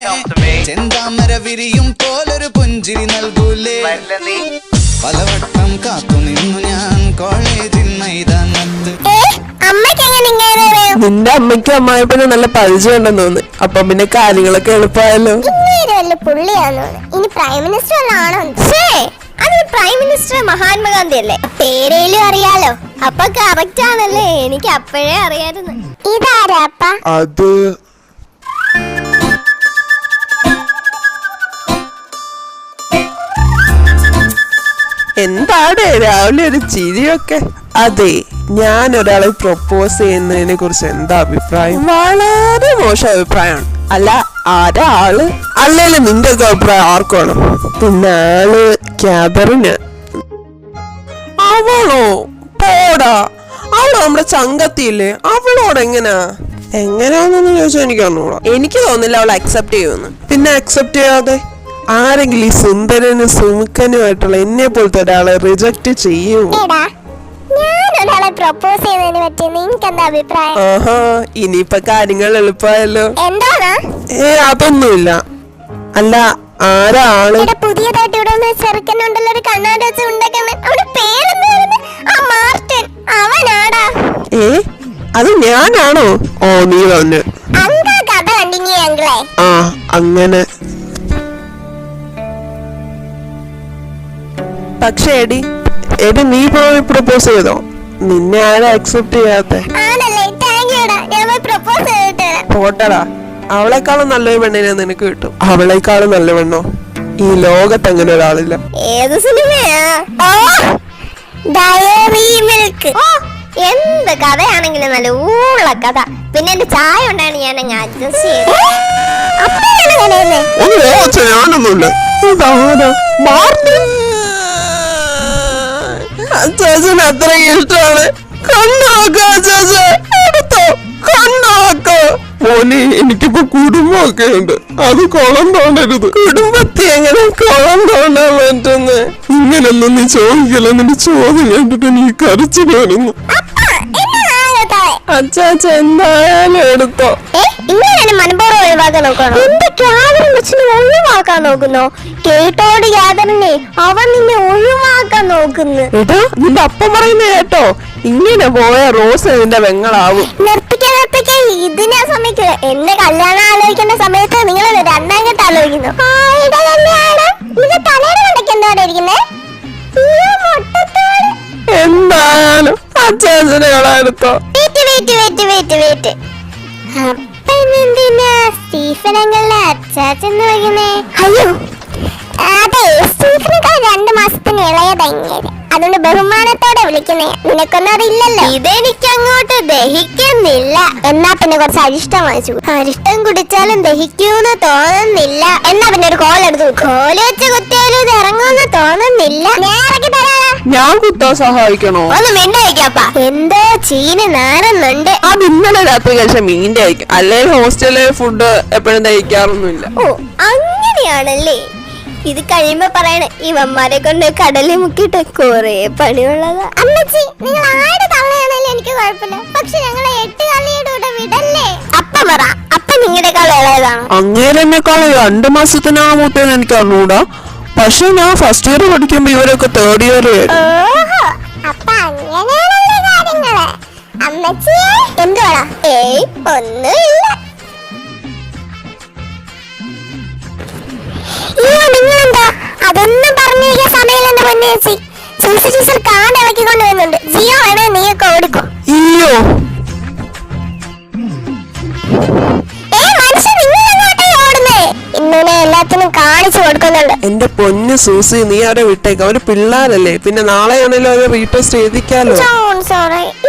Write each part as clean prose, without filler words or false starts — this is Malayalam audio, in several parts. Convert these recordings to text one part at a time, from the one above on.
ചെന്താമര വിരിയും പോലൊരു പുഞ്ചിരി നൽകൂലേ പലവട്ടം കാത്തു നിന്നു ഞാൻ കോളേജിൽ മൈതാനത്ത്. നിന്റെ അമ്മയ്ക്കും അമ്മായിപ്പനും നല്ല പരിചയം ഉണ്ടെന്ന് തോന്നി. അപ്പൊ പിന്നെ കാര്യങ്ങളൊക്കെ എളുപ്പമായല്ലോ. ഇനി പ്രൈം മിനിസ്റ്റർ ആണോ? അത് പ്രൈം മിനിസ്റ്റർ മഹാത്മാഗാന്ധി അല്ലേ? പേരേലും അറിയാലോ. അപ്പൊ കറക്റ്റ് ആണല്ലേ? എനിക്ക് അപ്പോഴേ അറിയായിരുന്നു. ഇതാരാ അപ്പ? അത് എന്താണ് രാവിലെ ഒരു ചിരിയൊക്കെ? അതെ, ഞാൻ ഒരാളെ പ്രൊപ്പോസ് ചെയ്യുന്നതിനെ കുറിച്ച് എന്താ അഭിപ്രായം? വളരെ മോശം അഭിപ്രായമാണ്. അല്ല, ആരാ ആള്? അല്ലേലും നിന്റെ ഒക്കെ അഭിപ്രായം ആർക്കാണ്? പിന്നെ ആള് ക്യാബറിന്. അവളോ? പോടാ, അവള് നമ്മുടെ ചങ്കത്തിയില്ലേ? അവളോട് എങ്ങനെയാന്നൊന്നും ചോദിച്ചാൽ എനിക്ക് അറിഞ്ഞൂടാ. എനിക്ക് തോന്നില്ല അവൾ അക്സെപ്റ്റ് ചെയ്യുമെന്ന്. പിന്നെ അക്സെപ്റ്റ് ചെയ്യാതെ ആരെങ്കിലും ഈ സുന്ദരനും സുമുഖനുമായിട്ടുള്ള എന്നെ പോലത്തെ ഒരാളെ റിജക്ട് ചെയ്യുമോ? ആഹാ, ഇനിയിപ്പൊ കാര്യങ്ങൾ എളുപ്പമായല്ലോ. അതൊന്നുമില്ല. അല്ല, ആരാ ആള്? പുതിയതായിട്ട് ഇവിടെ ചെറുക്കനുണ്ടല്ലോ, ഒരു കണ്ണാടി വെച്ച് ഉണ്ടാക്കുന്നത്. അത് ഞാനാണോ? ഓ, നീ പറഞ്ഞു. ആ, അങ്ങനെ. പക്ഷെ എടി നീ പോയി പ്രപ്പോസ് ചെയ്തോ? നിന്നെ ആരാ അക്സെപ്റ്റ് ചെയ്യാത്തെ? പോട്ടടാ, അവളെക്കാളും നല്ലൊരു പെണ്ണിനെ നിനക്ക് കിട്ടും. അവളെക്കാളും നല്ല പെണ്ണോ ഈ ലോകത്ത് അങ്ങനെ ഒരാളില്ല. ഏത് സിനിമയാ? എന്ത് കഥയാണെങ്കിലും നല്ല ഊള്ള കഥ. പിന്നെ എന്റെ ചായ ഉണ്ടാണ് ഞാൻ അഡ്ജസ്റ്റ് ചെയ്തത്. ഞാനൊന്നുമില്ല. അച്ചാച്ചന് അത്ര ഇഷ്ടമാണ്. മോനെ, എനിക്കിപ്പോ കുടുംബമൊക്കെ ഉണ്ട്. അത് കുളം തോണ്ടരുത്. കുടുംബത്തെ എങ്ങനെ കുളം തോണ്ടാൻ പറ്റുന്ന? ഇങ്ങനൊന്നും നീ ചോദിക്കല. നിന്റെ ചോദ്യം കേട്ടിട്ട് നീ കരച്ചിൽ വരുന്നു. അച്ചാച്ച എന്തായാലും എടുത്തോ. ഒഴിവാക്കാൻ നോക്കുന്നോ? കേട്ടോട് യാതനെ അവൻ നിന്നെ ഒഴിവാക്കാൻ നോക്കുന്നു. നിന്റെ അപ്പം പറയുന്ന കേട്ടോ, ഇങ്ങനെ പോയ റോസ് നിന്റെ വെങ്ങളാവും. ഇതിനെ സമ്മതിക്കില്ല. എന്നെ കല്യാണം ആലോചിക്കേണ്ട സമയത്ത് നിങ്ങൾ രണ്ടാം ഘട്ടം ആലോചിക്കുന്നു. എന്തായാലും അച്ചാച്ചനെ എടുത്തോ. എന്തിനാ സ്റ്റീഫൻ അങ്കിളിനെ അച്ചാച്ചെന്ന് വിളിക്കുന്നേ? അയ്യോ, അതെ, സ്റ്റീഫനേക്കാൾ 2 മാസത്തിന് ഇളയതങ്ങിയത്. അതുകൊണ്ട് ബഹുമാനത്തോടെ വിളിക്കുന്നേ. നിനക്കൊന്നും അറിയില്ലല്ലോ. ഇതെനിക്ക് അങ്ങോട്ട് ദഹിക്കുന്നില്ല. എന്നാ പിന്നെ കുറച്ച് അരിഷ്ടം വാങ്ങിച്ചു. അരിഷ്ടം കുടിച്ചാലും ദഹിക്കൂന്ന് തോന്നുന്നില്ല. എന്നാ പിന്നെ ഒരു കോൾ എടുത്തു. കോല് വെച്ച് കുത്തിയാലും ഇത് ഇറങ്ങുമെന്ന് തോന്നുന്നില്ല. ഞാൻ കുത്താൻ സഹായിക്കണോ? ഒന്ന് മിണ്ടായിക്കാപ്പാ. എന്തോ ചീന് നാറുന്നുണ്ട്. അത് ഇന്നലെ രാത്രി കഴിച്ച മീനിന്റെ ആയിരിക്കും. അല്ലെങ്കിൽ ഹോസ്റ്റലിലെ ഫുഡ് എപ്പോഴും ദഹിക്കാറൊന്നുമില്ല. ഓ, അങ്ങനെയാണല്ലേ. ഇത് കഴിയുമ്പോ പറയണേ, ഇവന്മാരെ കൊണ്ട് കടലിൽ മുക്കിട്ട് കൊറേ പണിയുള്ളതാ. അമ്മച്ചി, നിങ്ങൾ ആരുടെ തള്ളയാണല്ലോ എനിക്ക് കുഴപ്പമില്ല. പക്ഷെ ഞങ്ങളെ 8 തള്ളയുടെ കൂടെ വിടല്ലേ. അപ്പ പറ, അപ്പ നിങ്ങളുടെക്കാൾ ഇളയതാണ്. അങ്ങേരെന്നെക്കാൾ 2 മാസത്തിനാ മൂത്തേന്ന് എനിക്ക് അറിഞ്ഞൂടാ. പക്ഷെ ഞാൻ ഫസ്റ്റ് ഇയർ പഠിക്കുമ്പോ ഇവരൊക്കെ 3rd ഇയർ. അപ്പൊ അങ്ങനെയാണല്ലേ കാര്യങ്ങള്. അമ്മച്ചിയെ എന്തുവാടാ? ഏയ്, ഒന്നുമില്ല. നിങ്ങളെന്താ അതൊന്നും പറഞ്ഞിരിക്കാൻ സമയമില്ലെന്ന് പൊന്നേച്ചി. സൂസി ടീച്ചർ കാർഡ് ഇളക്കിക്കൊണ്ട് വരുന്നുണ്ട്. ജിയോ വേണേ നീയൊക്കെ ഓടിക്കോ. ഇയ്യോ, ഇന്നലെ എല്ലാത്തിനും കാണിച്ചു കൊടുക്കുന്നുണ്ട്. എന്റെ പൊന്നു സൂസി, നീ അവരെ വിട്ടേക്ക. അവര് പിള്ളേരല്ലേ. പിന്നെ നാളെയാണല്ലോ അവരെ റീടെസ്റ്റ് എഴുതിക്കാലോ.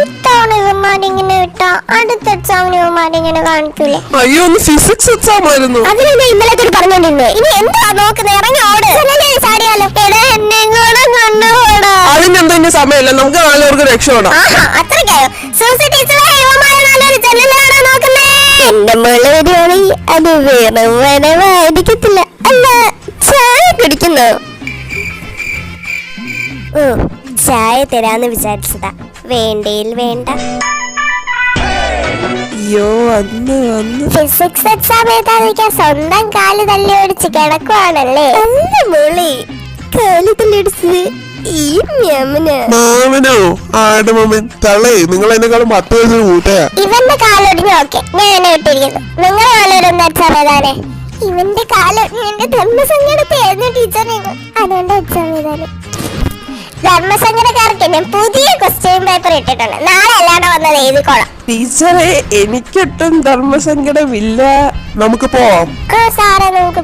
ഇത്തവണ ഇവന്മാരിങ്ങനെ വിട്ടാ അടുത്ത എക്സാമിന് ഇവന്മാരിങ്ങനെ കാണിക്കൂലേ? അയ്യോ, ഒന്ന് ഫിസിക്സ് എക്സാം ആയിരുന്നു. അതിനെ ഇന്നലെ പറഞ്ഞോണ്ടിരുന്നു. ഇനി എന്താ നോക്കുന്നത്? ഇറങ്ങി ഓട്. അതിനെന്തോ ഇനി സമയമില്ല. നമുക്ക് 4 പേർക്ക് രക്ഷപ്പെടാം. അത്രയ്ക്കായോ? സൂസി ടീച്ചറെ, എന്റെ മുള്ള വരികയാണെങ്കിൽ അത് വേറെ വരവായിരിക്കത്തില്ല. അല്ല, ചായ കുടിക്കുന്നോ? ചായ തരാന്ന് വിചാരിച്ചതാ. വേണ്ടേൽ വേണ്ട. അയ്യോ വന്ന് ഫിസിക്സ് എക്സാം എഴുതാതിരിക്കാൻ സ്വന്തം കാല് തല്ലി ഓടിച്ച് കിടക്കുവാണല്ലേ. അല്ല മോളെ, കാല് തല്ലിടിച്ചത് ഈ മാമനോ ആടുമൻ തള്ളേ നിങ്ങൾ എന്നെക്കാളും 10 വയസ്സിന് കൂട്ടയാ. ഇവന്റെ കാലൊടിഞ്ഞു. ഓക്കെ, ഞാൻ എന്നെ വിട്ടിരിക്കുന്നു. നിങ്ങളെ കാലൊടിഞ്ഞ എക്സാം ഏതാനെ? ഇവന്റെ കാലൊടിഞ്ഞ എന്റെ ധർമ്മസങ്കടത്തായിരുന്നു ടീച്ചറെ. അതുകൊണ്ട് എക്സാം എഴുതാന് ധർമ്മസങ്കടക്കാർക്ക് ഞാൻ പുതിയ ക്വസ്റ്റ്യൻ പേപ്പർ ഇട്ടിട്ടുണ്ട്. നാളെ അല്ലാണ്ട് വന്നത് എഴുതിക്കോളാം. ടീച്ചറെ എനിക്കൊട്ടും ധർമ്മസങ്കടമില്ല. നമുക്ക് പോവാം. സാറേ നമുക്ക്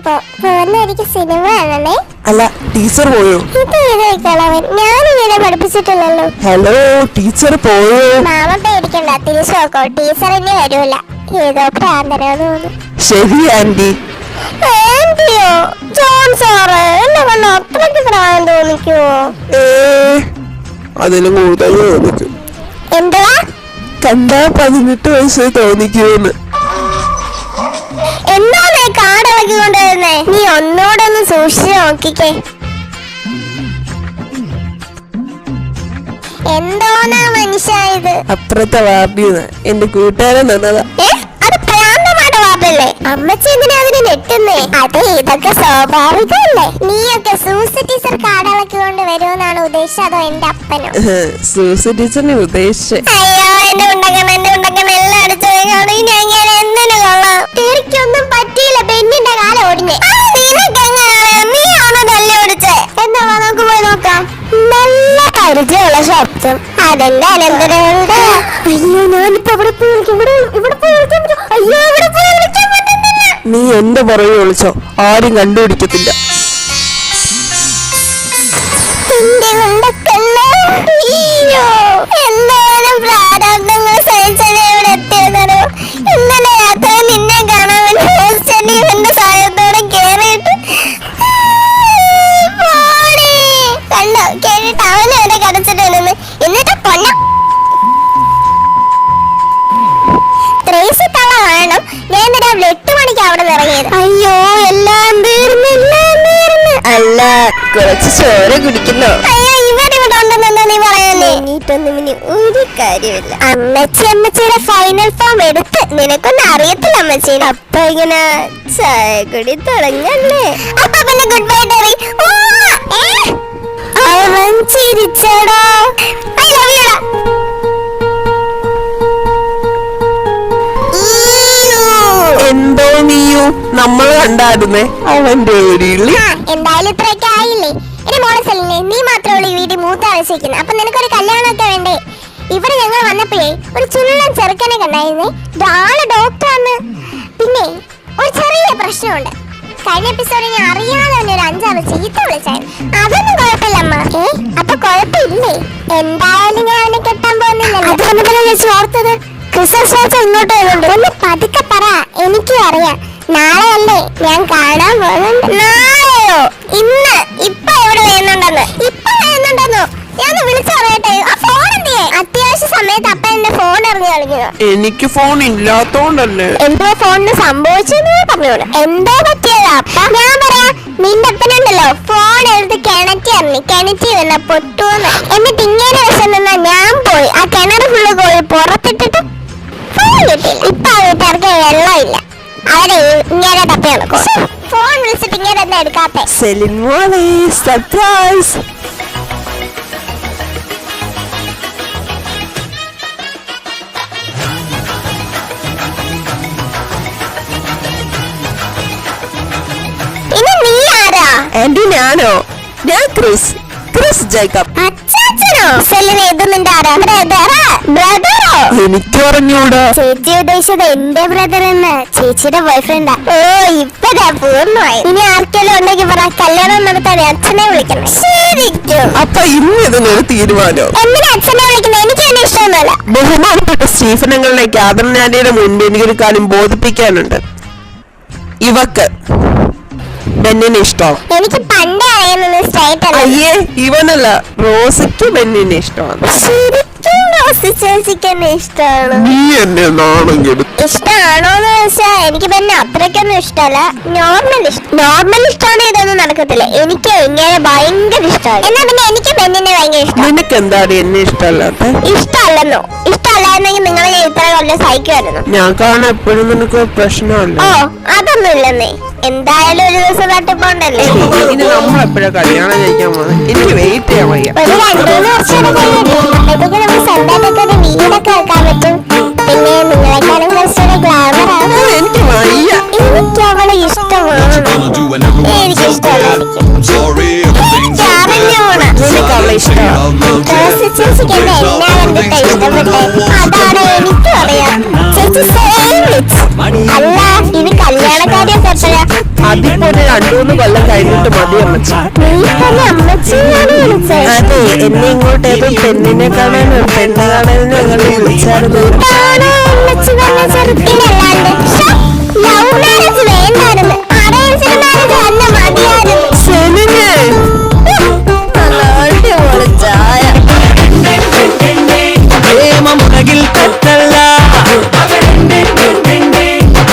എനിക്ക് സിനിമ കാണണേ. അല്ല ടീച്ചർ പോയോ? ഇത് എഴുതിക്കളവൻ, ഞാനിങ്ങനെ പഠിപ്പിച്ചിട്ടില്ലല്ലോ. ഹലോ ടീച്ചർ പോയോ? മാമ പേടിക്കണ്ട, തിരിച്ചു നോക്കോ. ടീച്ചർ ഇനി വരൂല. ഏതോ പ്രാന്തനാന്ന് തോന്നുന്നു. ശരി ആന്റി. ആന്റിയോ? ജോൺ സാറ് എന്നെ കണ്ട അത്രയ്ക്ക് പ്രായം തോന്നിക്കുവോ? അതിലും കൂടുതൽ തോന്നിക്കും. എന്തുവാ? കണ്ടാ 18 വയസ്സ് തോന്നിക്കൂന്ന്. എന്താണ് കാടിളക്കി കൊണ്ടുവരുന്നേ? നീ ഒന്നോടൊന്ന് സൂക്ഷിച്ചു നോക്കിക്കേ. എന്തോന്നാ മനുഷ്യ ഇത്? അപ്പുറത്തെ വാർഡിന്ന് എന്റെ കൂട്ടുകാരൻ തന്നതാ. അത് പ്രാന്തമായിട്ട് വാപ്പല്ലേ? അമ്മച്ചി എന്തിനാ അതിന് നെട്ടുന്നേ? അതെ, ഇതൊക്കെ സ്വാഭാവികമല്ലേ. നീയൊക്കെ സൂസി ടീച്ചർ കാടിളക്കി കൊണ്ട് വരുമെന്നാണ് ഉദ്ദേശിച്ചത്, അതോ എന്റെ അപ്പനോ? സൂസി ടീച്ചറിനെ ഉദ്ദേശിച്ച്. അയ്യോ, എന്റെ ഉണ്ടക്കണം എല്ലാം അടിച്ചു. ഞാൻ എന്തിനു കൊള്ളാം? എനിക്കൊന്നും പറ്റിയില്ല. പെണ്ണിന്റെ കാലം ഒടിഞ്ഞ്. നീയാണോ തല്ലി ഓടിച്ചേ? എന്താ, നമുക്ക് പോയി നോക്കാം. നല്ല പരിചയമുള്ള ശബ്ദം. അതെന്റെ അനന്തരങ്ങളുടെ. അയ്യോ, ഞാനിപ്പോ ഇവിടെ പോയി വിളിക്കാൻ പറ്റും. അയ്യോ, ഇവിടെ പോയി വിളിക്കാൻ പറ്റുന്നില്ല. നീ എന്റെ പുറകെ വിളിച്ചോ, ആരും കണ്ടുപിടിക്കത്തില്ല. എന്തായാലും പ്രാരാബ്ദങ്ങൾ സഹിച്ചാലേ ഇവിടെ എത്തിയതോ. ഇന്നലെ രാത്രി നിന്നെ കാണാൻ വേണ്ടി ഹോസ്റ്റലിൽ എന്റെ സഹായത്തോടെ കേറിയിട്ട് കണ്ടോ, കേട്ടിട്ട് അവനെ വരെ കടച്ചിട്ടുണ്ടെന്ന്. എന്നിട്ട് പൊന്ന ത്രേസി തള്ള കാണണം. ഞാൻ രാവിലെ 8 മണിക്ക് അവിടെ ഇറങ്ങിയത്. അയ്യോ, എല്ലാം തീർന്നു. അല്ല, കുറച്ച് ചോര കുടിക്കുന്നോ? അയ്യോ, ഇവരിവിടെ ഉണ്ടെന്നെന്താ നീ പറയാനേ? നീട്ടൊന്നും ഇനി ഒരു കാര്യമില്ല. അമ്മച്ചിയുടെ ഫൈനൽ ഫോം എടുത്ത് നിനക്കൊന്നും അറിയത്തില്ല അമ്മച്ചി. അപ്പൊ ഇങ്ങനെ ചായ കുടി തുടങ്ങല്ലേ? അപ്പൊ പിന്നെ ഗുഡ് ബൈ ഡറി. അവൻ ചിരിച്ചടാ. I love you. എന്തോ നീയോ നമ്മൾ കണ്ടായിരുന്നേ അവന്റെ ഏരിയയില്. എന്തായാലും ഇത്രയൊക്കെ ആയില്ലേ? എന്റെ മോളെ സെലിനെ, നീ മാത്രമേ ഉള്ളൂ ഈ വീട്ടിൽ മൂത്ത ആവശ്യിക്കുന്നത്. അപ്പൊ നിനക്കൊരു കല്യാണമൊക്കെ വേണ്ടേ? ഇവിടെ ഞങ്ങൾ വന്നപ്പോഴേ ഒരു ചുള്ളൻ ചെറുക്കനെ കണ്ടായിരുന്നേ. ആള് ഡോക്ടറാണ്. പിന്നെ ഒരു ചെറിയ പ്രശ്നമുണ്ട്. കഴിഞ്ഞ എപ്പിസോഡിൽ ഞാൻ അറിയാതെ തന്നെ ഒരു 5-6 ചീത്ത വിളിച്ചായിരുന്നു. അതൊന്നും കുഴപ്പമില്ല അമ്മ. അപ്പൊ കുഴപ്പമില്ലേ? എന്തായാലും ഞാൻ അവനെ കെട്ടാൻ പോകുന്നില്ലല്ലോ. അതുകൊണ്ടല്ലേ ഞാൻ ചോർത്തത്. ക്രിസ്മസ് ഇങ്ങോട്ട് വരുന്നുണ്ട്. ഒന്ന് പതുക്കെ പറ, എനിക്കും അറിയാം. നാളെ അല്ലേ ഞാൻ കാണാൻ പോകുന്നുണ്ട്. നാളെയോ? ഇന്ന്. ഇപ്പൊ എവിടെ വരുന്നുണ്ടെന്ന്? ഇപ്പൊ വരുന്നുണ്ടെന്നോ? ഞാൻ വിളിച്ചു പറയട്ടെ. ആ ഫോൺ എന്തിയെ? അത്യാവശ്യ സമയത്ത് അപ്പ എന്റെ ഫോൺ എറിഞ്ഞു കളിക്കുന്നു. എനിക്ക് ഫോൺ ഇല്ലാത്തോണ്ടല്ലേ. എന്തോ ഫോണിന് സംഭവിച്ചെന്ന് പറഞ്ഞോളൂ. എന്തോ പറ്റിയതാ അപ്പ? ഞാൻ പറയാം, നിന്റെ അപ്പനുണ്ടല്ലോ ഫോൺ എടുത്ത് കിണറ്റി വന്ന പൊട്ടുവന്ന്. എന്നിട്ട് ഇങ്ങനെ വശം നിന്നാ ഞാൻ പോയി ആ കിണർ ഫുള്ള് പോയി പുറത്തിട്ടിട്ട് ഫോൺ കിട്ടില്ല. ഇപ്പൊ ആ വീട്ടുകാർക്ക് വെള്ളമില്ല. അവരെ ഇങ്ങനെ തപ്പി നടക്കും. ഫോൺ വിളിച്ചിട്ട് ഇങ്ങനെ എന്താ എടുക്കാത്തെ? സെലിൻ മോളെ സർപ്രൈസ്. ഇനി നീ ആരാ? ആന്റി ഞാനോ? ഞാൻ ക്രിസ് ജേക്കബ്. അച്ചാച്ചനോ? സെലിനെ, ഇത് നിന്റെ ആരാ? ബ്രദറോ? എനിക്ക് പറഞ്ഞൂടാ. ചേച്ചി ഉദ്ദേശിച്ചത് എന്റെ ബ്രദർ എന്ന്. ചേച്ചിയുടെ ബോയ്ഫ്രണ്ടാ. ഓ, ഇപ്പഴാ പൂർണ്ണമായി. ഇനി ആർക്കെല്ലാം ഉണ്ടെങ്കിൽ പറ, കല്യാണം നടത്താൻ അച്ഛനെ വിളിക്കണം. ശരിക്കും? അപ്പൊ ഇന്ന് ഇതിനൊരു തീരുമാനം. എന്തിനാ അച്ഛനെ വിളിക്കുന്നത്? എനിക്ക് തന്നെ ഇഷ്ടമൊന്നുമല്ല. ബഹുമാനപ്പെട്ട സ്റ്റീഫനങ്ങളുടെ ക്യാബിൻ ആന്റിയുടെ മുൻപ് എനിക്കൊരു കാര്യം ബോധിപ്പിക്കാനുണ്ട്. ഇവക്ക് ബെന്നിനെ ഇഷ്ടമാണ്. എനിക്ക് പണ്ടേ അറിയുന്നത് സ്ട്രൈറ്റ് അല്ല. അയ്യേ, ഇവനല്ല, റോസിക്ക് ബെന്നിനെ ഇഷ്ടമാണ്. ശരിക്കും റോസി ചേച്ചിക്ക് എന്നെ ഇഷ്ടമാണ്. നീ എന്നെ നാണം കെടുത്തി. ഇഷ്ടമാണോന്ന് ചോദിച്ചാ എനിക്ക് പിന്നെ അത്രയ്ക്കൊന്നും ഇഷ്ടമല്ല. നോർമൽ ഇഷ്ടമാണ്. ഇതൊന്നും നടക്കത്തില്ല. എനിക്ക് ഇങ്ങനെ ഭയങ്കര ഇഷ്ടമാണ്. എന്നാ പിന്നെ എനിക്ക് ബെന്നിനെ ഭയങ്കര ഇഷ്ടം. നിനക്ക് എന്താണ് എന്നെ ഇഷ്ടമല്ലാത്ത? ഇഷ്ടമല്ലെന്നോ? ഇഷ്ടമല്ല അല്ലായിരുന്നെങ്കിൽ നിങ്ങളെ ഞാൻ ഇത്ര കൊല്ലം സഹിക്കുമായിരുന്നു. ഞാൻ കാണാൻ എപ്പോഴും നിനക്ക് പ്രശ്നമല്ല. ഓ അതൊന്നും ഇല്ലെന്നേ. എന്തായാലും ഒരു ദിവസം തട്ടിപ്പോണ്ടല്ലേ. ഇനി നമ്മളെപ്പോഴാ കല്യാണം കഴിക്കാൻ പോകുന്നത്? എനിക്ക് വെയിറ്റ് ചെയ്യാൻ വയ്യ. ഒരു 2-3 വർഷം അപ്പോഴത്തേക്ക് നമുക്ക് സ്വന്തമായിട്ടൊക്കെ ഒരു വീടൊക്കെ വെക്കാൻ പറ്റും. പിന്നെ നിങ്ങളെക്കാളും കുറച്ചുകൂടെ ഗ്ലാമർ ആണ്. എനിക്ക് വയ്യ. എനിക്ക് അവളെ ഇഷ്ടമാണ്. എനിക്ക് ഇഷ്ടമല്ലായിരിക്കും. നിനക്ക് അവളെ ഇഷ്ടമാണ്. ചേച്ചിക്ക് എന്നെ എന്നാ കണ്ടിട്ടാ ഇഷ്ടപ്പെട്ടെ? അതാണ് എനിക്കും അറിയാം. ചേച്ചി അല്ല ഇത് കല്യാണക്കാരിയൊക്കെ എപ്പോഴാ? അതിപ്പോ ഒരു 2-3 കൊല്ലം കഴിഞ്ഞിട്ട് മതി അമ്മച്ചി. നീ തന്നെ അമ്മച്ചിയാണ് വിളിച്ചത്. അതെ, എന്നെ ഇങ്ങോട്ട് ഏതോ പെണ്ണിനെ കാണാനോ പെണ്ണ് കാണാനോ അങ്ങനെ വിളിച്ചായിരുന്നു. അമ്മച്ചി പറഞ്ഞ ചെറുക്കിനല്ലാണ്ട് ലവ് മാരേജ് വേണ്ടായിരുന്നു. അറേഞ്ച്ഡ് മാരേജ് തന്നെ മതിയായിരുന്നു. അടിപൊളി ചായ. പ്രേമമുറകിൽ തെറ്റല്ല,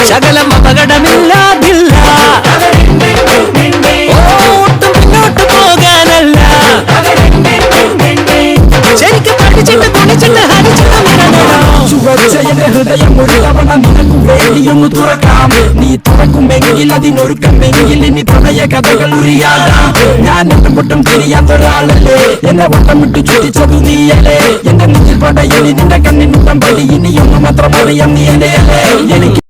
ശകലം അപകടമില്ലാതില്ല, ഒട്ടും മുന്നോട്ട് പോകാനല്ല, ശരിക്കും പഠിച്ചിട്ട് കുടിച്ചിട്ട് ചുവച്ചയുടെ ഹൃദയം ഒരു തവണ നിനക്കു വേണ്ടിയൊന്നു തുറക്കാം. നീ തുറക്കുമെങ്കിൽ അതിനൊരുക്കമെങ്കിൽ ഇനി പ്രണയ കഥകൾ ഉരിയാടാം. ഞാൻ ഒട്ടും പൊട്ടും തിരിയാത്തൊരാളല്ലേ, എന്നെ വട്ടം വിട്ടു ചുറ്റിച്ചതു നീയല്ലേ. എന്റെ നെഞ്ചിൽ പടയണി നിന്റെ കണ്ണിനുട്ടം പടി, ഇനിയൊന്നു മാത്രം അറിയാം നീ എന്റെ അല്ലേ. എനിക്ക്